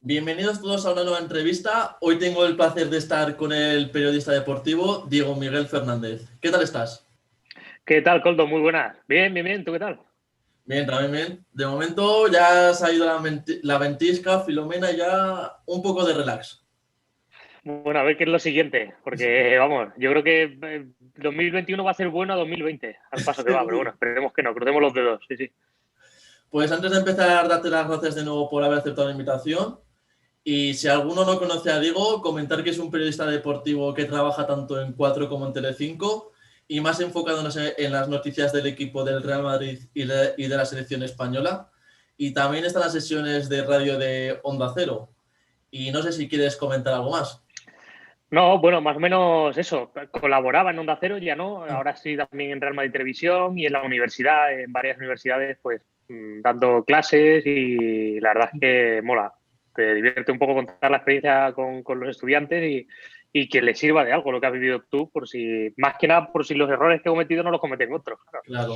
Bienvenidos todos a una nueva entrevista. Hoy tengo el placer de estar con el periodista deportivo Diego Miguel Fernández. ¿Qué tal estás? ¿Qué tal, Coldo? Muy buenas. Bien, bien, bien. ¿Tú qué tal? Bien, también bien. De momento ya se ha ido la ventisca, Filomena, ya un poco de relax. Bueno, a ver qué es lo siguiente, porque vamos, yo creo que 2021 va a ser bueno a 2020, al paso que va, pero bueno, esperemos que no, crucemos los dedos, sí, sí. Pues antes de empezar, darte las gracias de nuevo por haber aceptado la invitación. Y si alguno no conoce a Diego, comentar que es un periodista deportivo que trabaja tanto en 4 como en Telecinco y más enfocado en las noticias del equipo del Real Madrid y de la selección española. Y también están las sesiones de radio de Onda Cero. Y no sé si quieres comentar algo más. No, bueno, más o menos eso, colaboraba en Onda Cero, ya no, ahora sí también en Real Madrid Televisión y en la universidad, en varias universidades, pues dando clases y la verdad es que mola, te divierte un poco contar la experiencia con los estudiantes y que les sirva de algo lo que has vivido tú, por si, más que nada, por si los errores que he cometido no los cometen otros, claro. Claro.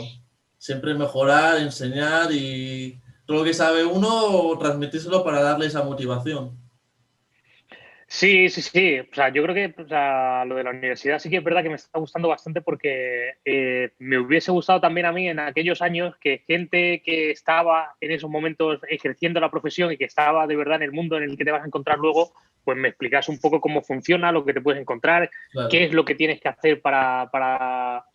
Siempre mejorar, enseñar y todo lo que sabe uno, transmitírselo para darle esa motivación. Sí, sí, sí. O sea, yo creo que lo de la universidad sí que es verdad que me está gustando bastante porque me hubiese gustado también a mí en aquellos años que gente que estaba en esos momentos ejerciendo la profesión y que estaba de verdad en el mundo en el que te vas a encontrar luego, pues me explicase un poco cómo funciona, lo que te puedes encontrar, qué Claro. es lo que tienes que hacer para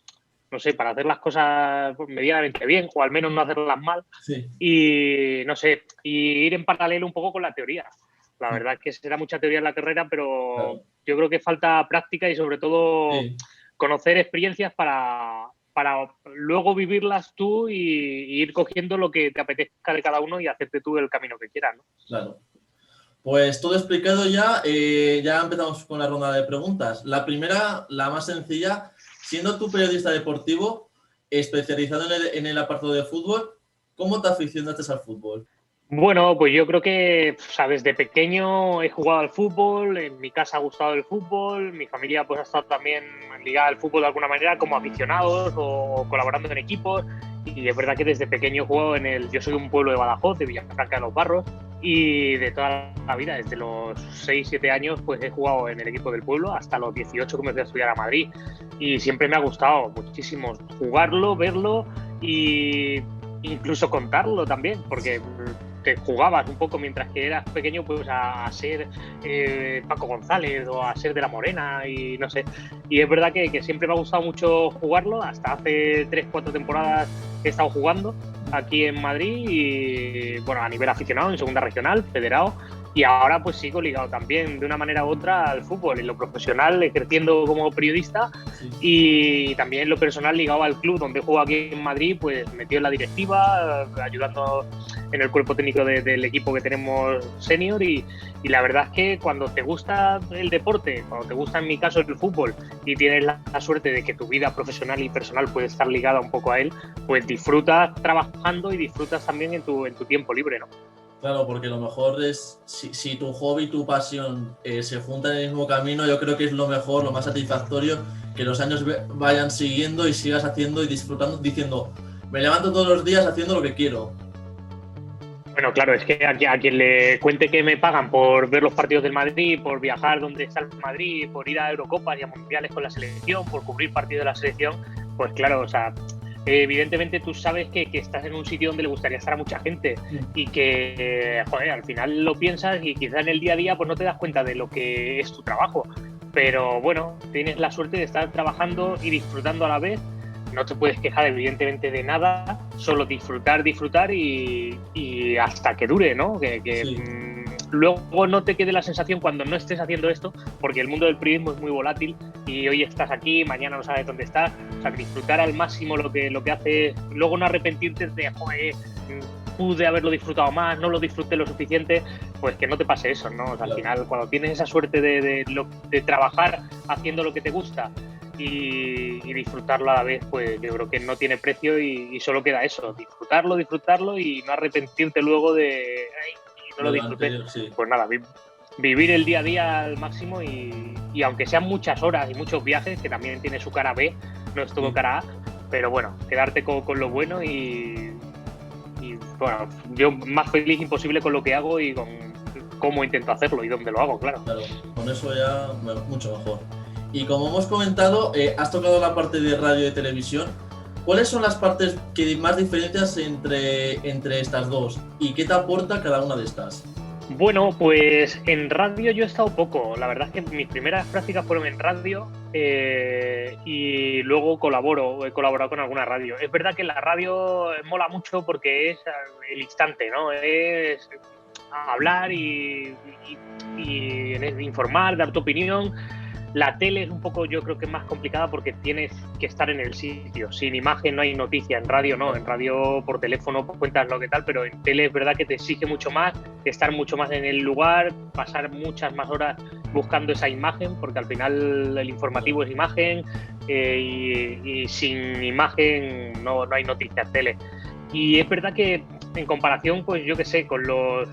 no sé, para hacer las cosas medianamente bien o al menos no hacerlas mal Sí. y no sé, y ir en paralelo un poco con la teoría. La verdad es que será mucha teoría en la carrera, pero Claro. yo creo que falta práctica y sobre todo Sí. conocer experiencias para luego vivirlas tú y ir cogiendo lo que te apetezca de cada uno y hacerte tú el camino que quieras, ¿no? Claro. Pues todo explicado ya, ya empezamos con la ronda de preguntas. La primera, la más sencilla, siendo tú periodista deportivo especializado en el apartado de fútbol, ¿cómo te aficionaste al fútbol? Bueno, pues yo creo que, o sea, desde pequeño he jugado al fútbol, en mi casa ha gustado el fútbol, mi familia pues ha estado también ligada al fútbol de alguna manera como aficionados o colaborando en equipos y es verdad que desde pequeño he jugado yo soy de un pueblo de Badajoz, de Villafranca de los Barros y de toda la vida, desde los 6 7 años pues he jugado en el equipo del pueblo hasta los 18 que me fui a estudiar a Madrid y siempre me ha gustado muchísimo jugarlo, verlo y incluso contarlo también, porque te jugabas un poco mientras que eras pequeño pues a ser Paco González o a ser de la Morena y no sé. Y es verdad que siempre me ha gustado mucho jugarlo, hasta hace 3 4 temporadas he estado jugando aquí en Madrid y bueno, a nivel aficionado, en segunda regional, federado. Y ahora pues sigo ligado también de una manera u otra al fútbol, en lo profesional, ejerciendo como periodista Sí. y también en lo personal ligado al club donde juego aquí en Madrid, pues metido en la directiva, ayudando en el cuerpo técnico del equipo que tenemos senior y la verdad es que cuando te gusta el deporte, cuando te gusta en mi caso el fútbol y tienes la suerte de que tu vida profesional y personal puede estar ligada un poco a él, pues disfrutas trabajando y disfrutas también en tu tiempo libre, ¿no? Claro, porque lo mejor es, si tu hobby y tu pasión se juntan en el mismo camino, yo creo que es lo mejor, lo más satisfactorio, que los años vayan siguiendo y sigas haciendo y disfrutando, diciendo, me levanto todos los días haciendo lo que quiero. Bueno, claro, es que a quien le cuente que me pagan por ver los partidos del Madrid, por viajar donde está el Madrid, por ir a Eurocopas y a Mundiales con la selección, por cubrir partidos de la selección, pues claro, o sea, evidentemente tú sabes que estás en un sitio donde le gustaría estar a mucha gente y que, joder, al final lo piensas y quizás en el día a día pues no te das cuenta de lo que es tu trabajo. Pero bueno, tienes la suerte de estar trabajando y disfrutando a la vez, no te puedes quejar evidentemente de nada, solo disfrutar, disfrutar y hasta que dure, ¿no? Sí, Luego no te quede la sensación cuando no estés haciendo esto, porque el mundo del periodismo es muy volátil y hoy estás aquí, mañana no sabes dónde estás, o sea, disfrutar al máximo lo que haces, luego no arrepentirte de, joder, pude haberlo disfrutado más, no lo disfruté lo suficiente, pues que no te pase eso, ¿no? O sea, al claro. final, cuando tienes esa suerte de trabajar haciendo lo que te gusta y disfrutarlo a la vez, pues yo creo que no tiene precio y solo queda eso, disfrutarlo, disfrutarlo y no arrepentirte luego de "Ay, no lo De lo disfruté". anterior, sí. Pues nada, vivir el día a día al máximo y aunque sean muchas horas y muchos viajes, que también tiene su cara B, no es todo Sí. cara A, pero bueno, quedarte con lo bueno y bueno, yo más feliz imposible con lo que hago y cómo intento hacerlo y dónde lo hago, claro. Claro, con eso ya mucho mejor. Y como hemos comentado, has tocado la parte de radio y televisión. ¿Cuáles son las partes que más diferencias entre estas dos? ¿Y qué te aporta cada una de estas? Bueno, pues en radio yo he estado poco. La verdad es que mis primeras prácticas fueron en radio y luego he colaborado con alguna radio. Es verdad que la radio mola mucho porque es el instante, ¿no? Es hablar y informar, dar tu opinión. La tele es un poco, yo creo que es más complicada porque tienes que estar en el sitio. Sin imagen no hay noticia, en radio no. En radio por teléfono cuentas lo que tal, pero en tele es verdad que te exige mucho más, estar mucho más en el lugar, pasar muchas más horas buscando esa imagen, porque al final el informativo es imagen y sin imagen no hay noticias tele. Y es verdad que en comparación, pues yo que sé, con los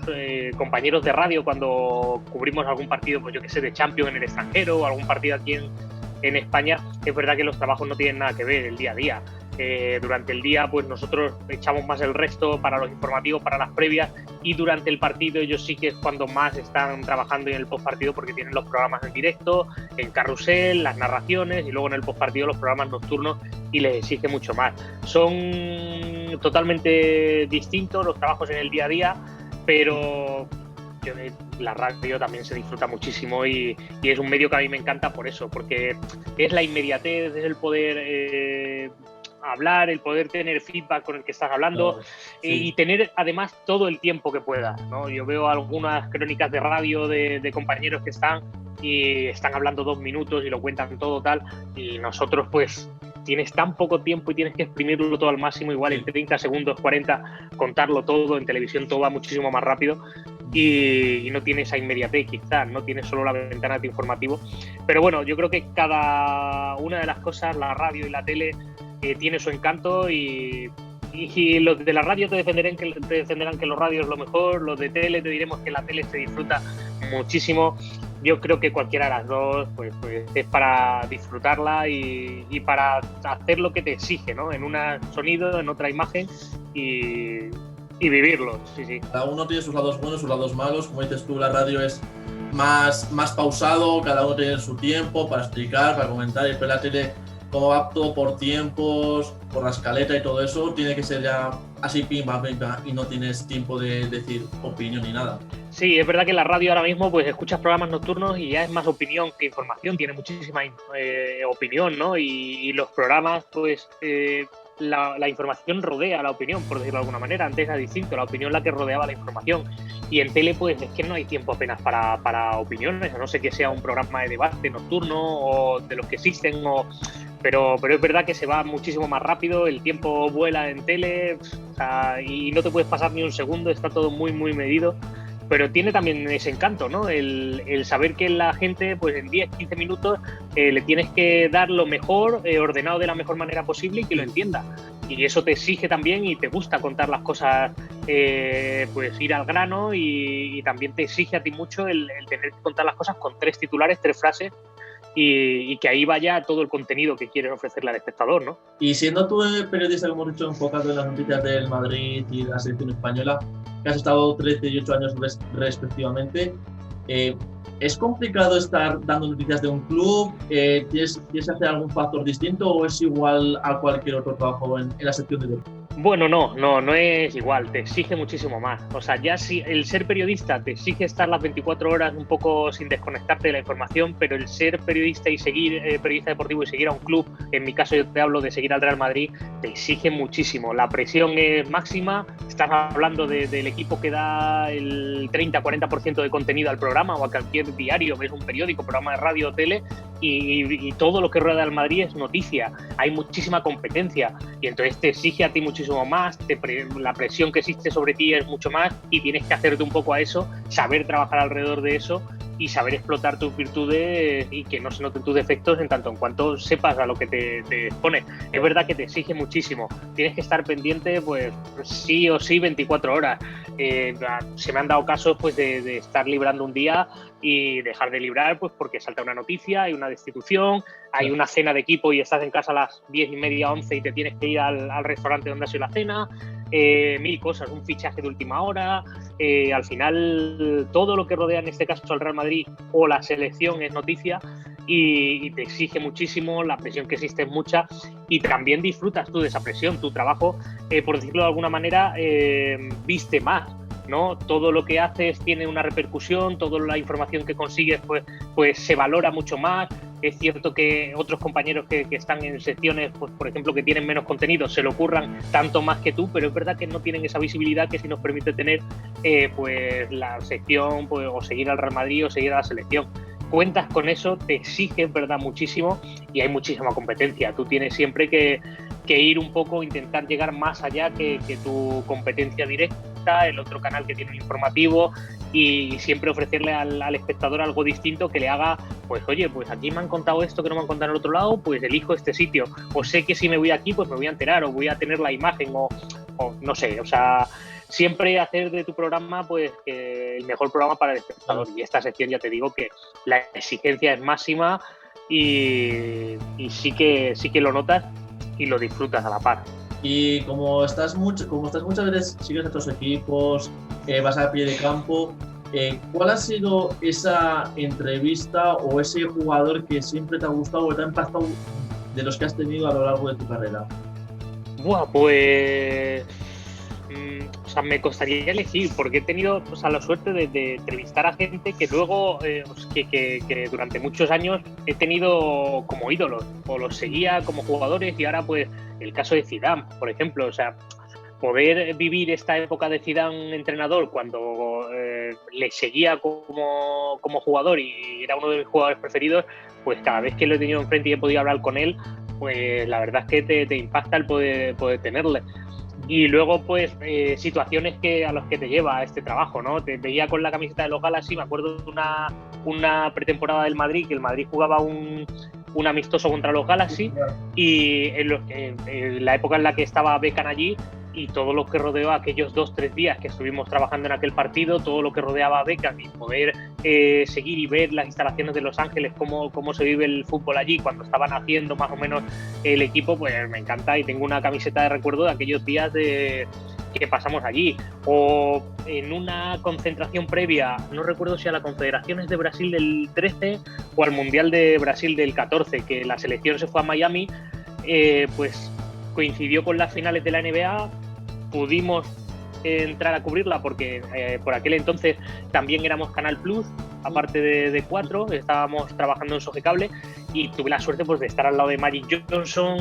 compañeros de radio cuando cubrimos algún partido, pues yo que sé, de Champions en el extranjero o algún partido aquí en España, es verdad que los trabajos no tienen nada que ver el día a día. Durante el día, pues nosotros echamos más el resto para los informativos, para las previas, y durante el partido ellos sí que es cuando más están trabajando en el postpartido porque tienen los programas en directo, en carrusel, las narraciones y luego en el postpartido los programas nocturnos y les exige mucho más. Son totalmente distintos los trabajos en el día a día, pero la radio también se disfruta muchísimo y es un medio que a mí me encanta por eso, porque es la inmediatez, es el poder hablar, el poder tener feedback con el que estás hablando, sí. Y tener además todo el tiempo que puedas, ¿no? Yo veo algunas crónicas de radio de compañeros que están hablando 2 minutos y lo cuentan todo tal, y nosotros pues tienes tan poco tiempo y tienes que exprimirlo todo al máximo, igual en 30 segundos, 40, contarlo todo. En televisión todo va muchísimo más rápido y no tiene esa inmediatez, quizás, no tiene solo la ventana de informativo. Pero bueno, yo creo que cada una de las cosas, la radio y la tele, tiene su encanto y los de la radio te defenderán que los radios es lo mejor, los de tele te diremos que la tele se disfruta muchísimo. Yo creo que cualquiera de las dos pues es para disfrutarla y para hacer lo que te exige, ¿no? En un sonido, en otra imagen y vivirlo, sí. Cada uno tiene sus lados buenos, sus lados malos. Como dices tú, la radio es más pausado, cada uno tiene su tiempo para explicar, para comentar, y la tele, como va todo por tiempos, por la escaleta y todo eso, tiene que ser ya así pimba, y no tienes tiempo de decir opinión ni nada. Sí, es verdad que la radio ahora mismo pues escuchas programas nocturnos y ya es más opinión que información, tiene muchísima opinión, ¿no? Y los programas pues la información rodea la opinión, por decirlo de alguna manera. Antes era distinto, la opinión la que rodeaba la información. Y en tele pues es que no hay tiempo apenas para opiniones, a no ser que sea un programa de debate nocturno o de los que existen, pero es verdad que se va muchísimo más rápido, el tiempo vuela en tele, o sea, y no te puedes pasar ni un segundo, está todo muy, muy medido. Pero tiene también ese encanto, ¿no? El saber que la gente, pues en 10, 15 minutos, le tienes que dar lo mejor, ordenado de la mejor manera posible y que lo entienda. Y eso te exige también y te gusta contar las cosas, pues ir al grano y también te exige a ti mucho el tener que contar las cosas con 3 titulares, 3 frases y que ahí vaya todo el contenido que quieres ofrecerle al espectador, ¿no? Y siendo tú periodista, como hemos dicho, enfocado en las noticias del Madrid y de la selección española, que has estado 13 y 8 años respectivamente, ¿es complicado estar dando noticias de un club? ¿Tienes que hacer algún factor distinto o es igual a cualquier otro trabajo en la sección de deportes? Bueno, no es igual, te exige muchísimo más. O sea, ya si el ser periodista te exige estar las 24 horas un poco sin desconectarte de la información, pero el ser periodista y seguir, periodista deportivo y seguir a un club, en mi caso yo te hablo de seguir al Real Madrid, te exige muchísimo. La presión es máxima, estás hablando del equipo que da el 30-40% de contenido al programa o a cualquier diario, ves un periódico, programa de radio o tele, y todo lo que rueda al Madrid es noticia. Hay muchísima competencia y entonces te exige a ti muchísimo más, la presión que existe sobre ti es mucho más y tienes que hacerte un poco a eso, saber trabajar alrededor de eso y saber explotar tus virtudes y que no se noten tus defectos en tanto en cuanto sepas a lo que te expone. Es verdad que te exige muchísimo, tienes que estar pendiente pues sí o sí 24 horas. Se me han dado casos pues de estar librando un día y dejar de librar pues porque salta una noticia, hay una destitución, hay una cena de equipo y estás en casa a las 10:30, 11 y te tienes que ir al restaurante donde ha sido la cena. mil cosas, un fichaje de última hora, al final todo lo que rodea en este caso al Real Madrid o la selección es noticia y te exige muchísimo, la presión que existe es mucha y también disfrutas tú de esa presión, tu trabajo, por decirlo de alguna manera, viste más, ¿no? Todo lo que haces tiene una repercusión, toda la información que consigues pues se valora mucho más. Es cierto que otros compañeros que están en secciones, pues, por ejemplo, que tienen menos contenido, se lo ocurran tanto más que tú, pero es verdad que no tienen esa visibilidad que sí nos permite tener pues la sección, pues, o seguir al Real Madrid o seguir a la selección. Cuentas con eso, te exige, verdad, muchísimo y hay muchísima competencia. Tú tienes siempre que ir un poco, intentar llegar más allá que tu competencia directa, el otro canal que tiene un informativo y siempre ofrecerle al espectador algo distinto que le haga, pues oye, pues aquí me han contado esto que no me han contado en el otro lado, pues elijo este sitio. O sé que si me voy aquí, pues me voy a enterar o voy a tener la imagen o no sé, o sea, siempre hacer de tu programa pues el mejor programa para el espectador. Y esta sección ya te digo que la exigencia es máxima y sí que lo notas y lo disfrutas a la par. Y como estás muchas veces, sigues a otros equipos, vas a pie de campo, ¿cuál ha sido esa entrevista o ese jugador que siempre te ha gustado o te ha impactado de los que has tenido a lo largo de tu carrera? Buah, pues... o sea, me costaría elegir porque he tenido, o sea, la suerte de entrevistar a gente que luego, que durante muchos años he tenido como ídolos o los seguía como jugadores y ahora pues el caso de Zidane, por ejemplo, o sea, poder vivir esta época de Zidane entrenador cuando le seguía como jugador y era uno de mis jugadores preferidos, pues cada vez que lo he tenido enfrente y he podido hablar con él, pues la verdad es que te impacta el poder tenerle. Y luego, pues, situaciones a los que te lleva este trabajo, ¿no? Te veía con la camiseta de los Galaxy, me acuerdo de una pretemporada del Madrid, que el Madrid jugaba un amistoso contra los Galaxy y en la época en la que estaba Beckham allí y todo lo que rodeó aquellos 2-3 días que estuvimos trabajando en aquel partido, todo lo que rodeaba a Beckham y poder seguir y ver las instalaciones de Los Ángeles, cómo se vive el fútbol allí cuando estaban haciendo más o menos el equipo, pues me encanta y tengo una camiseta de recuerdo de aquellos días que pasamos allí. O en una concentración previa, no recuerdo si a las Confederaciones de Brasil del 13 o al Mundial de Brasil del 14, que la selección se fue a Miami, pues coincidió con las finales de la NBA, pudimos entrar a cubrirla porque por aquel entonces también éramos Canal Plus, aparte de 4, estábamos trabajando en Sogecable y tuve la suerte pues de estar al lado de Magic Johnson,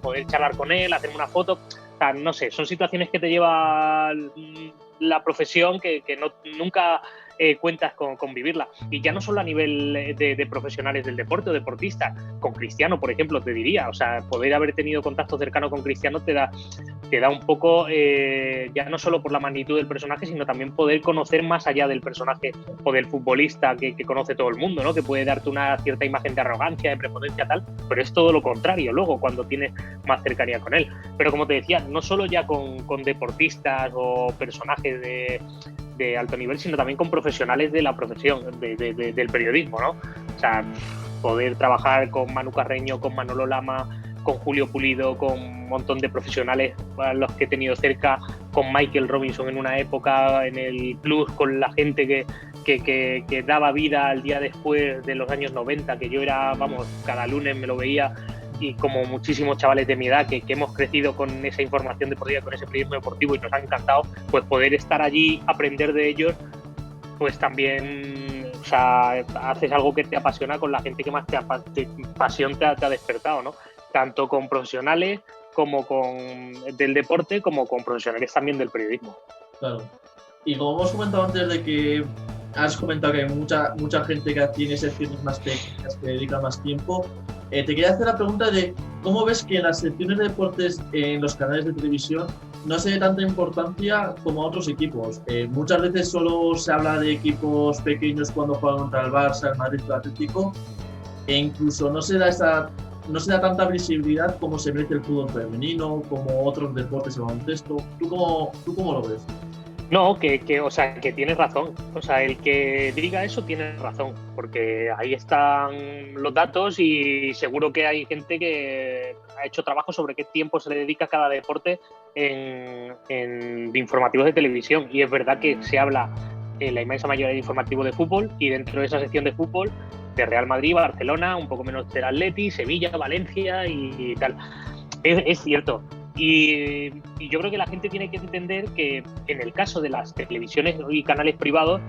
poder charlar con él, hacerme una foto. O sea, no sé, son situaciones que te lleva la profesión que nunca cuentas con vivirla. Y ya no solo a nivel de profesionales del deporte o deportistas, con Cristiano, por ejemplo, te diría, o sea, poder haber tenido contacto cercano con Cristiano te da un poco, ya no solo por la magnitud del personaje, sino también poder conocer más allá del personaje o del futbolista que conoce todo el mundo, ¿no? Que puede darte una cierta imagen de arrogancia, de prepotencia, tal, pero es todo lo contrario luego cuando tienes más cercanía con él. Pero como te decía, no solo ya con deportistas o personajes de alto nivel, sino también con profesionales de la profesión, del periodismo, ¿no? O sea, poder trabajar con Manu Carreño, con Manolo Lama, con Julio Pulido, con un montón de profesionales a los que he tenido cerca, con Michael Robinson en una época en el Plus, con la gente que daba vida al día después de los años 90, que yo era, vamos, cada lunes me lo veía, y como muchísimos chavales de mi edad que hemos crecido con esa información deportiva, con ese periodismo deportivo y nos ha encantado, pues poder estar allí, aprender de ellos, pues también, o sea, haces algo que te apasiona con la gente que más pasión te ha despertado, ¿no? Tanto con profesionales como del deporte, como con profesionales también del periodismo. Claro. Y como hemos comentado antes de que has comentado que hay mucha gente que tiene secciones más pequeñas, que dedica más tiempo, te quería hacer la pregunta de cómo ves que en las secciones de deportes en los canales de televisión no se da tanta importancia como a otros equipos. Muchas veces solo se habla de equipos pequeños cuando juegan contra el Barça, el Madrid, el Atlético, e incluso no se da tanta visibilidad como se merece el fútbol femenino, como otros deportes, el baloncesto. ¿Tú cómo lo ves? No, o sea, que tienes razón. O sea, el que diga eso tiene razón, porque ahí están los datos y seguro que hay gente que ha hecho trabajo sobre qué tiempo se le dedica a cada deporte en informativos de televisión. Y es verdad que se habla en la inmensa mayoría de informativos de fútbol y dentro de esa sección de fútbol de Real Madrid, Barcelona, un poco menos del Atleti, Sevilla, Valencia y tal. Es cierto. Y yo creo que la gente tiene que entender que en el caso de las televisiones y canales privados,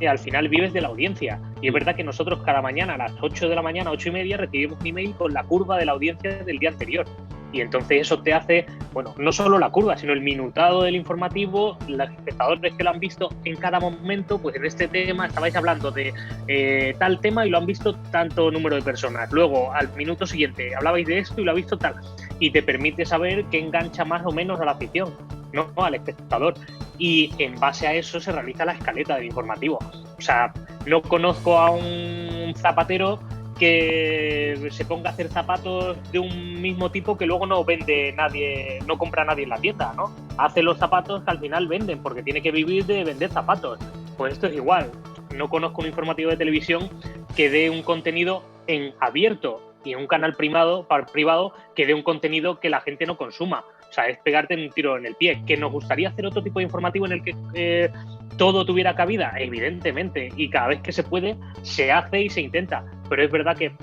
al final vives de la audiencia. Y es verdad que nosotros cada mañana a las 8 de la mañana, 8:30, recibimos un email con la curva de la audiencia del día anterior. Y entonces eso te hace, bueno, no solo la curva, sino el minutado del informativo, los espectadores que lo han visto en cada momento, pues en este tema estabais hablando de tal tema y lo han visto tanto número de personas. Luego, al minuto siguiente, hablabais de esto y lo ha visto tal. Y te permite saber qué engancha más o menos a la afición, ¿no? Al espectador. Y en base a eso se realiza la escaleta del informativo. O sea, no conozco a un zapatero que se ponga a hacer zapatos de un mismo tipo que luego no vende nadie, no compra nadie en la tienda, ¿no? Hace los zapatos que al final venden porque tiene que vivir de vender zapatos. Pues esto es igual. No conozco un informativo de televisión que dé un contenido en abierto y en un canal privado que dé un contenido que la gente no consuma. O sea, es pegarte un tiro en el pie. ¿Que nos gustaría hacer otro tipo de informativo en el que todo tuviera cabida? Evidentemente. Y cada vez que se puede, se hace y se intenta. Pero es verdad que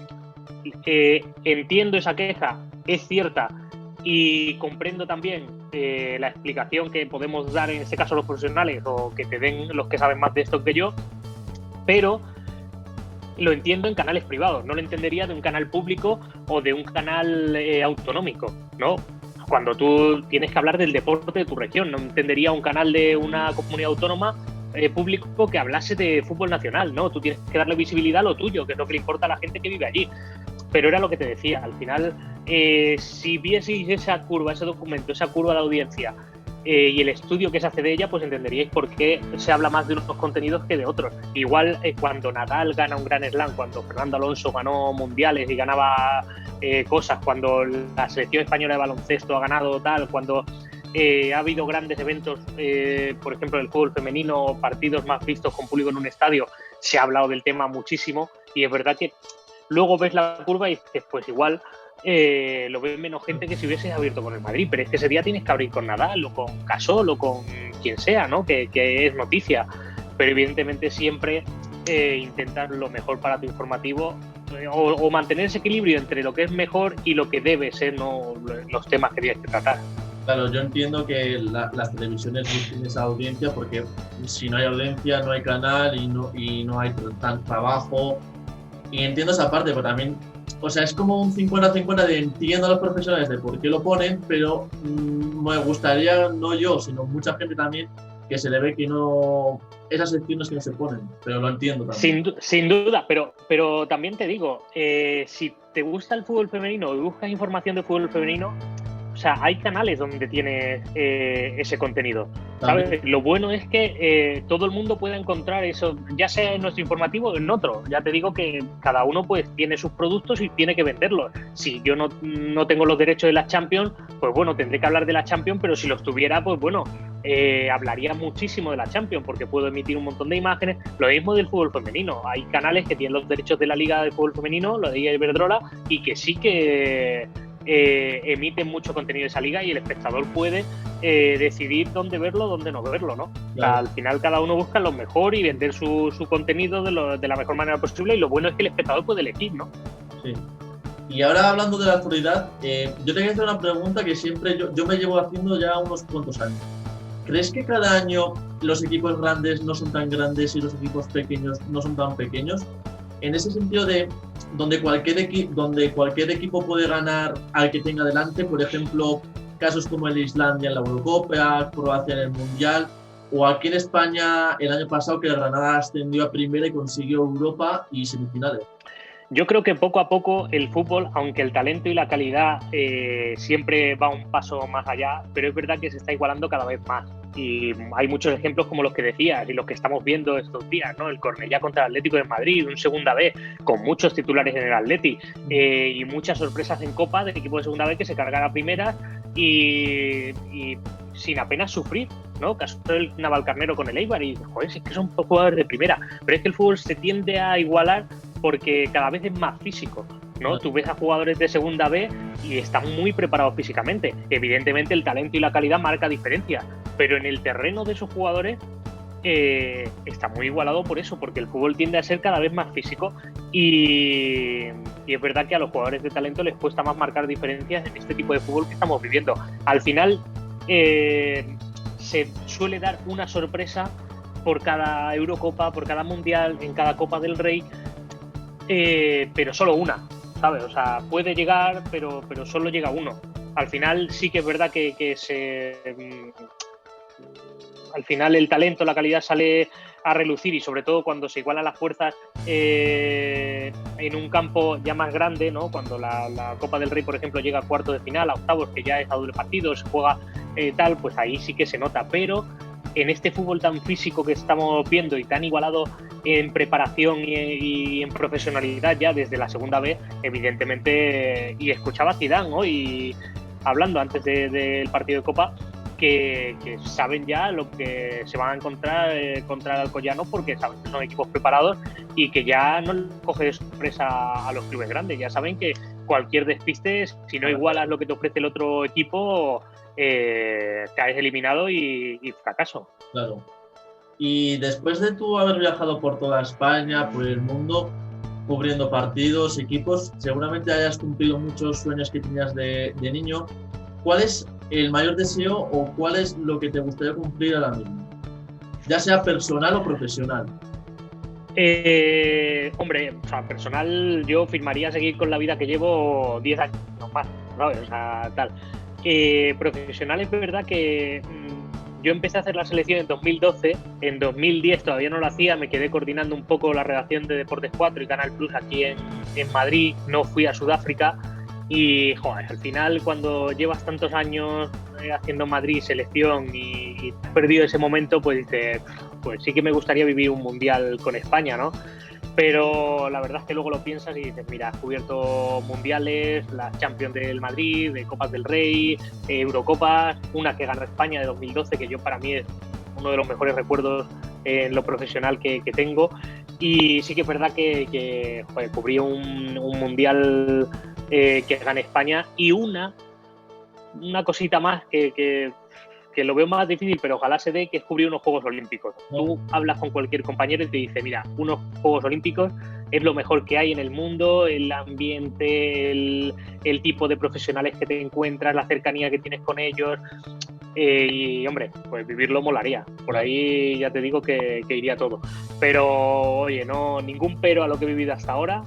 entiendo esa queja, es cierta, y comprendo también la explicación que podemos dar en este caso los profesionales o que te den los que saben más de esto que yo, pero lo entiendo en canales privados, no lo entendería de un canal público o de un canal autonómico, ¿no? Cuando tú tienes que hablar del deporte de tu región, no entendería un canal de una comunidad autónoma público que hablase de fútbol nacional, ¿no? Tú tienes que darle visibilidad a lo tuyo, que es lo que le importa a la gente que vive allí. Pero era lo que te decía, al final, si vieseis esa curva, ese documento, esa curva de la audiencia y el estudio que se hace de ella, pues entenderíais por qué se habla más de unos contenidos que de otros. Igual cuando Nadal gana un Grand Slam, cuando Fernando Alonso ganó mundiales y ganaba cosas, cuando la selección española de baloncesto ha ganado tal, cuando ha habido grandes eventos, por ejemplo el fútbol femenino, partidos más vistos con público en un estadio, se ha hablado del tema muchísimo y es verdad que luego ves la curva y dices, pues igual lo ve menos gente que si hubieses abierto con el Madrid, pero es que ese día tienes que abrir con Nadal o con Gasol o con quien sea, ¿no? Que es noticia, pero evidentemente siempre intentar lo mejor para tu informativo o mantener ese equilibrio entre lo que es mejor y lo que debe ser, ¿no? Los temas que tienes que tratar. Claro, yo entiendo que las televisiones busquen esa audiencia porque si no hay audiencia no hay canal y no hay tan trabajo. Y entiendo esa parte, pero también, o sea, es como un 50-50 de entiendo a los profesionales de por qué lo ponen, pero me gustaría, no yo, sino mucha gente también, que se le ve que no, esas secciones que no se ponen, pero lo entiendo también. Sin duda, pero también te digo, si te gusta el fútbol femenino y buscas información de fútbol femenino, o sea, hay canales donde tienes ese contenido, ¿sabes? También. Lo bueno es que todo el mundo puede encontrar eso, ya sea en nuestro informativo o en otro. Ya te digo que cada uno pues tiene sus productos y tiene que venderlos. Si yo no tengo los derechos de la Champions, pues bueno, tendré que hablar de la Champions, pero si los tuviera, pues bueno, hablaría muchísimo de la Champions porque puedo emitir un montón de imágenes. Lo mismo del fútbol femenino. Hay canales que tienen los derechos de la Liga de Fútbol Femenino, lo de Iberdrola, y que sí que emiten mucho contenido de esa liga y el espectador puede decidir dónde verlo, dónde no verlo, ¿no? Claro. O sea, al final cada uno busca lo mejor y vender su contenido de la mejor manera posible, y lo bueno es que el espectador puede elegir, ¿no? Sí. Y ahora hablando de la actualidad, yo te quería hacer una pregunta que siempre yo me llevo haciendo ya unos cuantos años. ¿Crees que cada año los equipos grandes no son tan grandes y los equipos pequeños no son tan pequeños? En ese sentido de donde cualquier equipo puede ganar al que tenga delante, por ejemplo, casos como el de Islandia en la Eurocopa, Croacia en el Mundial, o aquí en España el año pasado que el Granada ascendió a primera y consiguió Europa y semifinales. Yo creo que poco a poco el fútbol, aunque el talento y la calidad siempre va un paso más allá, pero es verdad que se está igualando cada vez más. Y hay muchos ejemplos como los que decías y los que estamos viendo estos días, ¿no? El Cornellá contra el Atlético de Madrid, un segunda B, con muchos titulares en el Atleti y muchas sorpresas en Copa del equipo de segunda B que se cargan a primera y sin apenas sufrir, ¿no? Caso del Navalcarnero con el Eibar y, joder, es que son jugadores de primera. Pero es que el fútbol se tiende a igualar porque cada vez es más físico, ¿no? Tú ves a jugadores de segunda B y están muy preparados físicamente. Evidentemente el talento y la calidad marca diferencia, pero en el terreno de esos jugadores está muy igualado por eso, porque el fútbol tiende a ser cada vez más físico y es verdad que a los jugadores de talento les cuesta más marcar diferencias en este tipo de fútbol que estamos viviendo. Al final se suele dar una sorpresa por cada Eurocopa, por cada Mundial, en cada Copa del Rey, pero solo una, ¿sabes? O sea, puede llegar, pero solo llega uno. Al final sí que es verdad que al final el talento, la calidad sale a relucir y sobre todo cuando se igualan las fuerzas en un campo ya más grande, ¿no? Cuando la Copa del Rey, por ejemplo, llega a cuartos de final, a octavos, que ya es a doble partido, se juega tal, pues ahí sí que se nota, pero en este fútbol tan físico que estamos viendo y tan igualado en preparación y en profesionalidad ya desde la segunda vez, evidentemente, y escuchaba a Zidane hoy hablando antes del partido de Copa, que saben ya lo que se van a encontrar contra el Alcoyano porque saben que son equipos preparados y que ya no les coge de sorpresa a los clubes grandes, ya saben que cualquier despiste, si no igualas lo que te ofrece el otro equipo, caes eliminado y fracaso. Claro. Y después de tú haber viajado por toda España, por el mundo, cubriendo partidos, equipos, seguramente hayas cumplido muchos sueños que tenías de niño. ¿Cuál es el mayor deseo o cuál es lo que te gustaría cumplir ahora mismo? Ya sea personal o profesional. Hombre, o sea, personal, yo firmaría seguir con la vida que llevo 10 años más, ¿sabes? O sea, tal. Profesional es verdad que yo empecé a hacer la selección en 2012, en 2010 todavía no lo hacía, me quedé coordinando un poco la redacción de Deportes 4 y Canal Plus aquí en Madrid, no fui a Sudáfrica y, joder, al final cuando llevas tantos años haciendo Madrid selección y has perdido ese momento, pues dices, pues sí que me gustaría vivir un mundial con España, ¿no? Pero la verdad es que luego lo piensas y dices, mira, has cubierto mundiales, las Champions del Madrid, de Copas del Rey, Eurocopas, una que ganó España de 2012, que yo para mí es uno de los mejores recuerdos en lo profesional que tengo. Y sí que es verdad que joder, cubrí un mundial que gané España y una cosita más que lo veo más difícil, pero ojalá se dé, que es cubrir unos Juegos Olímpicos. Tú hablas con cualquier compañero y te dice, mira, unos Juegos Olímpicos es lo mejor que hay en el mundo, el ambiente, el tipo de profesionales que te encuentras, la cercanía que tienes con ellos. Y, hombre, pues vivirlo molaría. Por ahí ya te digo que iría todo. Pero, oye, no, ningún pero a lo que he vivido hasta ahora.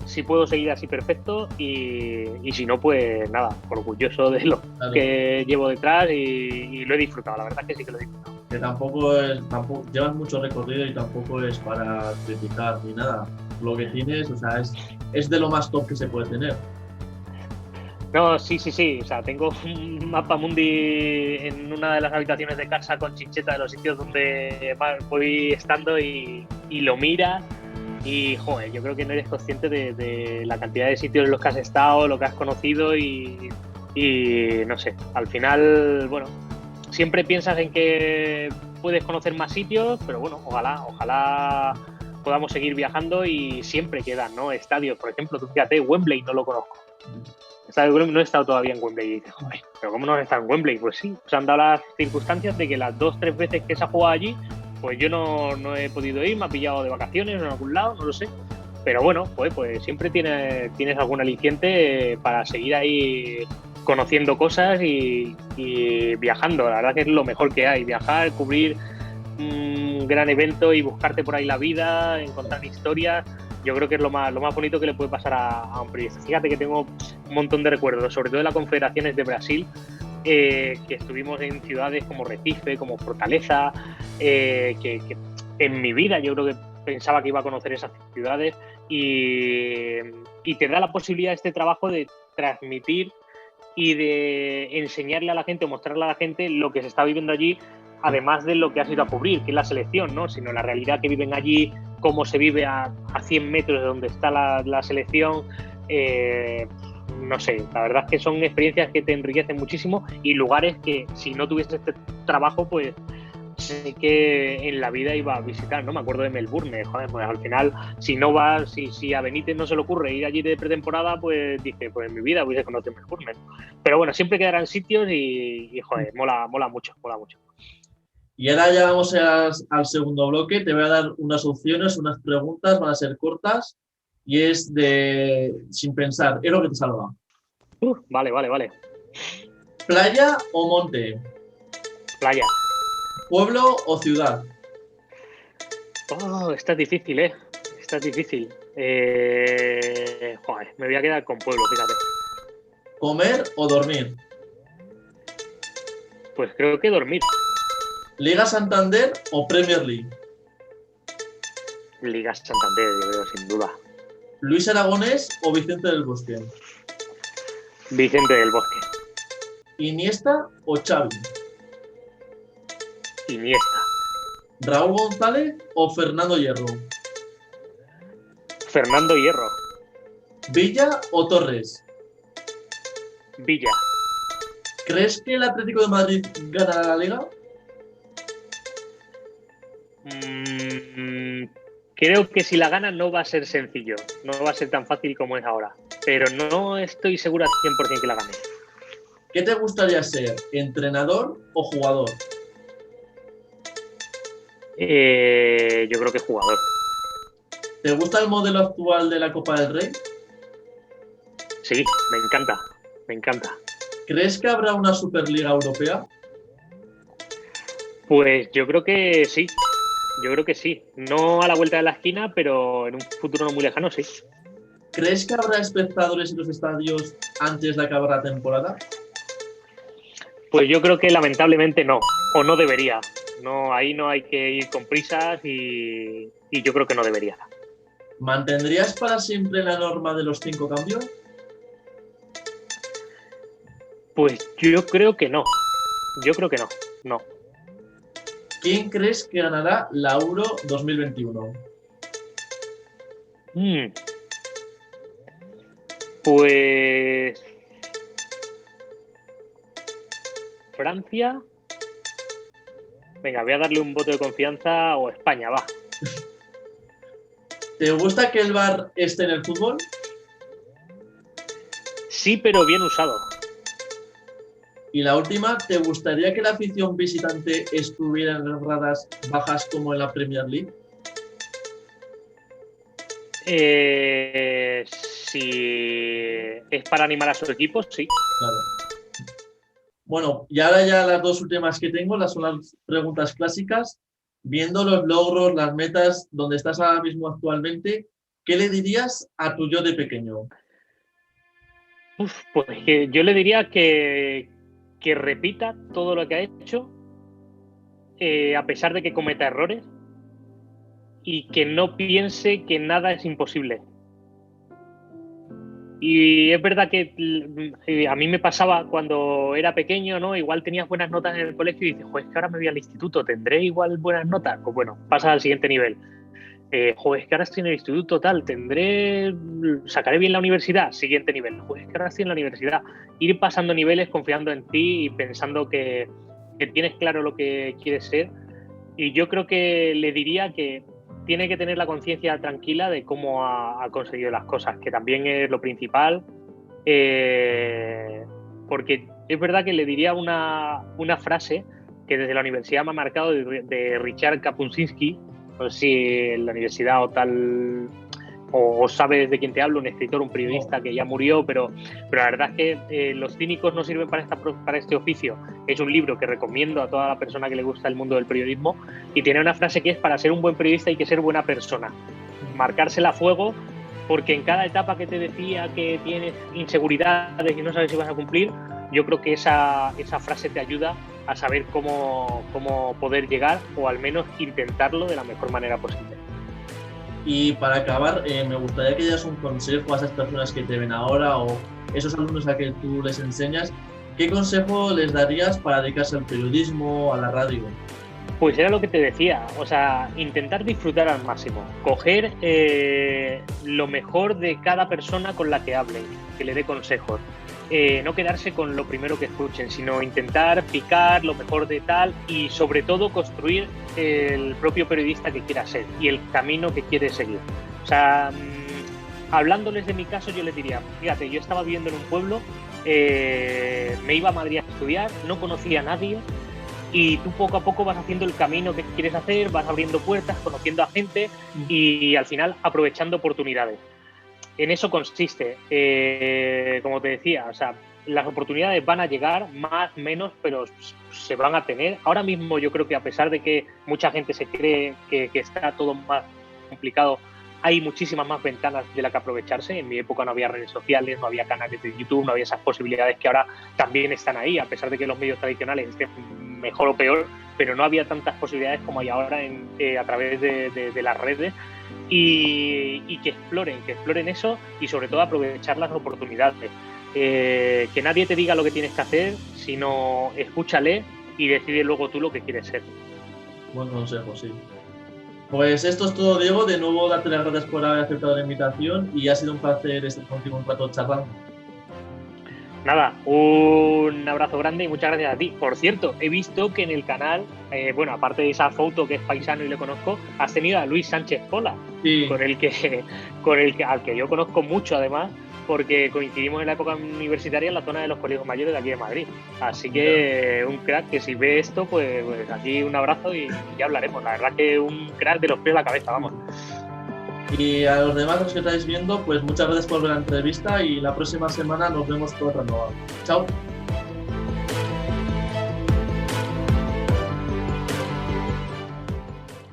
Si puedo seguir así, perfecto, y si no, pues nada, orgulloso de lo que llevo detrás y lo he disfrutado, la verdad es que sí que lo he disfrutado. Que tampoco llevas mucho recorrido y tampoco es para criticar ni nada. Lo que tienes, o sea, es de lo más top que se puede tener. No, sí, o sea, tengo un mapa mundi en una de las habitaciones de casa con chincheta de los sitios donde voy estando y lo miras. Y, joder, yo creo que no eres consciente de la cantidad de sitios en los que has estado, lo que has conocido y no sé, al final, bueno, siempre piensas en que puedes conocer más sitios, pero bueno, ojalá podamos seguir viajando y siempre quedan, ¿no? Estadios, por ejemplo, tú fíjate, Wembley no lo conozco. No he estado todavía en Wembley y dices, joder, pero ¿cómo no has estado en Wembley? Pues sí, se han dado las circunstancias de que las 2-3 veces que se ha jugado allí, pues yo no he podido ir, me ha pillado de vacaciones en algún lado, no lo sé. Pero bueno, pues siempre tienes algún aliciente para seguir ahí conociendo cosas y viajando. La verdad que es lo mejor que hay, viajar, cubrir un gran evento y buscarte por ahí la vida, encontrar historias. Yo creo que es lo más bonito que le puede pasar a un periodista. Fíjate que tengo un montón de recuerdos, sobre todo de las confederaciones de Brasil, que estuvimos en ciudades como Recife, como Fortaleza, que en mi vida yo creo que pensaba que iba a conocer esas ciudades y te da la posibilidad este trabajo de transmitir y de enseñarle a la gente o mostrarle a la gente lo que se está viviendo allí además de lo que has ido a cubrir, que es la selección, ¿no? Sino la realidad que viven allí, cómo se vive a 100 metros de donde está la selección. No sé, la verdad es que son experiencias que te enriquecen muchísimo y lugares que si no tuviese este trabajo, pues sé que en la vida iba a visitar, ¿no? Me acuerdo de Melbourne, joder, pues al final, si no vas, si a Benítez no se le ocurre ir allí de pretemporada, pues dice, pues en mi vida hubiese conocido Melbourne. Pero bueno, siempre quedarán sitios y joder, mola mucho, mola mucho. Y ahora ya vamos al segundo bloque. Te voy a dar unas opciones, unas preguntas, van a ser cortas y es de sin pensar, es lo que te salga. Vale. ¿Playa o monte? Playa. ¿Pueblo o ciudad? Oh, esta es difícil, ¿eh? Esta es difícil. Joder, me voy a quedar con pueblo, fíjate. ¿Comer o dormir? Pues creo que dormir. ¿Liga Santander o Premier League? Liga Santander, yo creo, sin duda. ¿Luis Aragonés o Vicente del Bosque? Vicente del Bosque. ¿Iniesta o Xavi? Iniesta. ¿Raúl González o Fernando Hierro? Fernando Hierro. ¿Villa o Torres? Villa. ¿Crees que el Atlético de Madrid ganará la Liga? Creo que si la gana no va a ser sencillo, no va a ser tan fácil como es ahora, pero no estoy seguro al 100% que la gane. ¿Qué te gustaría ser, entrenador o jugador? Yo creo que jugador. ¿Te gusta el modelo actual de la Copa del Rey? Sí, me encanta. ¿Crees que habrá una Superliga Europea? Pues yo creo que sí. No a la vuelta de la esquina, pero en un futuro no muy lejano, sí. ¿Crees que habrá espectadores en los estadios antes de acabar la temporada? Pues yo creo que lamentablemente no, o no debería. No, ahí no hay que ir con prisas y yo creo que no debería. ¿Mantendrías para siempre la norma de los 5 cambios? Pues yo creo que no. No. ¿Quién crees que ganará la Euro 2021? Pues Francia. Venga, voy a darle un voto de confianza o España, va. ¿Te gusta que el VAR esté en el fútbol? Sí, pero bien usado. Y la última, ¿te gustaría que la afición visitante estuviera en las gradas bajas como en la Premier League? Si es para animar a su equipo, sí. Claro. Bueno, y ahora ya las dos últimas que tengo, son las preguntas clásicas. Viendo los logros, las metas, donde estás ahora mismo actualmente, ¿qué le dirías a tu yo de pequeño? Pues que yo le diría que repita todo lo que ha hecho, a pesar de que cometa errores, y que no piense que nada es imposible. Y es verdad que a mí me pasaba cuando era pequeño, ¿no? Igual tenías buenas notas en el colegio y dices, joder, es que ahora me voy al instituto, ¿tendré igual buenas notas? Pues bueno, pasas al siguiente nivel. Joder, es que ahora estoy en el instituto tal, sacaré bien la universidad, siguiente nivel. Joder, es que ahora estoy en la universidad. Ir pasando niveles, confiando en ti y pensando que tienes claro lo que quieres ser. Y yo creo que le diría que tiene que tener la conciencia tranquila de cómo ha conseguido las cosas, que también es lo principal. Porque es verdad que le diría una frase que desde la universidad me ha marcado de Richard Kapuscinski. No sé si en la universidad o tal, o sabes de quién te hablo, un escritor, un periodista que ya murió, pero la verdad es que Los cínicos no sirven para este oficio. Es un libro que recomiendo a toda la persona que le gusta el mundo del periodismo y tiene una frase que es: para ser un buen periodista hay que ser buena persona. Marcársela a fuego, porque en cada etapa que te decía que tienes inseguridades y no sabes si vas a cumplir, yo creo que esa frase te ayuda a saber cómo poder llegar, o al menos intentarlo de la mejor manera posible. Y para acabar, me gustaría que dieras un consejo a esas personas que te ven ahora o esos alumnos a que tú les enseñas. ¿qué consejo les darías para dedicarse al periodismo, a la radio? Pues era lo que te decía, o sea, intentar disfrutar al máximo, coger lo mejor de cada persona con la que hablen, que le dé consejos. No quedarse con lo primero que escuchen, sino intentar picar lo mejor de tal y sobre todo construir el propio periodista que quiera ser y el camino que quiere seguir. O sea, hablándoles de mi caso, yo les diría, fíjate, yo estaba viviendo en un pueblo, me iba a Madrid a estudiar, no conocía a nadie y tú poco a poco vas haciendo el camino que quieres hacer, vas abriendo puertas, conociendo a gente y al final aprovechando oportunidades. En eso consiste, como te decía, o sea, las oportunidades van a llegar, más, menos, pero se van a tener. Ahora mismo yo creo que a pesar de que mucha gente se cree que está todo más complicado, hay muchísimas más ventanas de las que aprovecharse. En mi época no había redes sociales, no había canales de YouTube, no había esas posibilidades que ahora también están ahí, a pesar de que los medios tradicionales estén mejor o peor, pero no había tantas posibilidades como hay ahora a través de las redes. Y que exploren eso y sobre todo aprovechar las oportunidades. Que nadie te diga lo que tienes que hacer, sino escúchale y decide luego tú lo que quieres ser. Buen consejo, sí. Pues esto es todo, Diego. De nuevo, darte las gracias por haber aceptado la invitación y ha sido un placer estar contigo un rato charlando. Nada, un abrazo grande y muchas gracias a ti. Por cierto, he visto que en el canal, bueno, aparte de esa foto que es paisano y le conozco, has tenido a Luis Sánchez Pola, sí. al que yo conozco mucho además, porque coincidimos en la época universitaria en la zona de los colegios mayores de aquí de Madrid. Así que un crack, que si ve esto, pues aquí un abrazo y ya hablaremos. La verdad que un crack de los pies a la cabeza, vamos. Y a los demás, los que estáis viendo, pues muchas gracias por ver la entrevista y la próxima semana nos vemos con otra nueva. Chao.